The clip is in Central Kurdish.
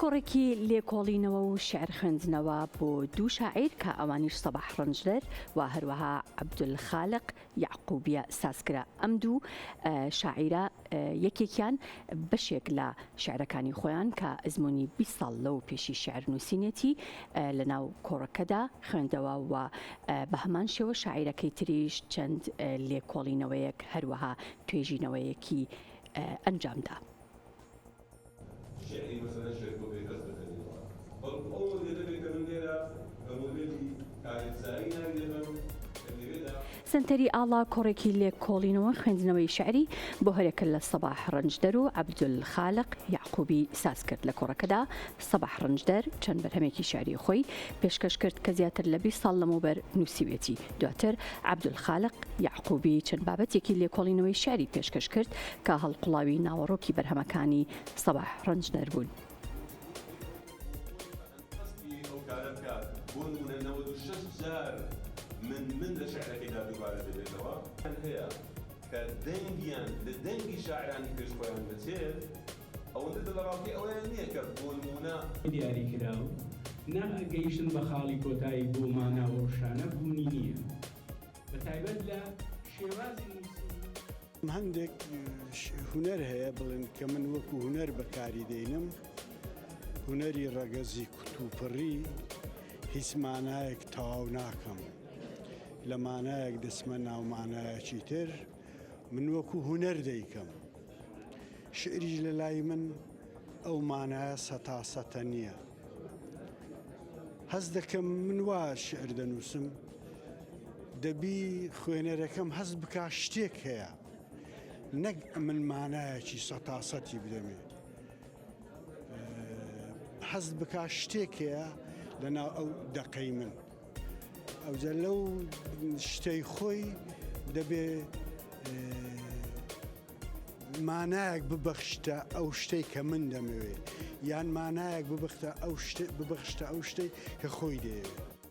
کۆڕێکی لێکۆڵینەوە و شعر خوێندنەوە بۆ دوو شاعیر کە ئەوانیش سەباح ڕەنجلەر و هەروەها عەبدولخالق یعقوبیە سازکرا. ئەم دوو شاعیرە یەکێکیان بەشێک لە شعرەکانی خۆیان کە ئەزمموی 20 ساڵ لەو پێشی شعر نووسینێتی لەناو کۆڕەکەدا خوێندەوە و بە هەمان شێوە شاعیرەکەی تریش چەند لێکۆڵینەوەیەک هەروەها توێژینەوەیەکی ئەنجامدا. شعري مثلا شركوا في كسبة أول يدرك من غيرها فموديلي كانت سعينا لمن سنتەری ئاڵا کۆڕێکی لێکۆڵینەوە خوێندنەوەی شعری بۆ هەرێکە لە سەباح ڕەنجدەر و عەبدولخالق یعقوبی ساز کرد. لە کۆڕەکەدا سەباح ڕەنجدەر چەند بەرهەمێکی شعری خۆی پێشکەش کرد کە زیاتر لە 20 ساڵ لەمەوبەر نووسیوێتی. دواتر عەبدولخالق یعقوبی چەند بابەتێکی لێکۆڵینەوەی شعری پێشکەش کرد کە هەڵقوڵاوی ناوەڕۆکی بەرهەمەکانی سەباح ڕەنجدەر بوون. من لشعرك إذا ببارة بيتوا هي كدنجيان لدنجي شاعران كيش خوان بتير أو ندد الراقي أو يعني كبون منا دیاری کراو نا گەیشتن بە خاڵی کۆتایی بۆ مانا وەڕشانە بوونی نییە بە تایبەت لە شێوازی نووسین هەندێک هونەر هەیە بڵێن کە من وەکو هونەر بەکاری دێنم هونەری ڕەگەزی کوتوپڕی هیچ مانایەک تەواو ناکەم لە مانایەک دەسمە ناو مانایەکی تر من وەکو هونەر دەیکەم شعریش لە لای من ئەو مانایە سەتاسەتە نییە هەست دەکەم من وا شعر دەنووسم دەبی خوێنەرەکەم هەست بکا شتێک هەیە نەک من مانایەکی سەتاسەتی بدەمێ هەست بکا شتێک هەیە لەناو ئەو دەقەی من ئەوجا لەو شتەی خۆی دەبێ مانایەک ببەخشتە ئەو شتەی کە من دەمەوێت یان مانایەک ببەخشتە ئەو شتەی کە خۆی دەیەوێت.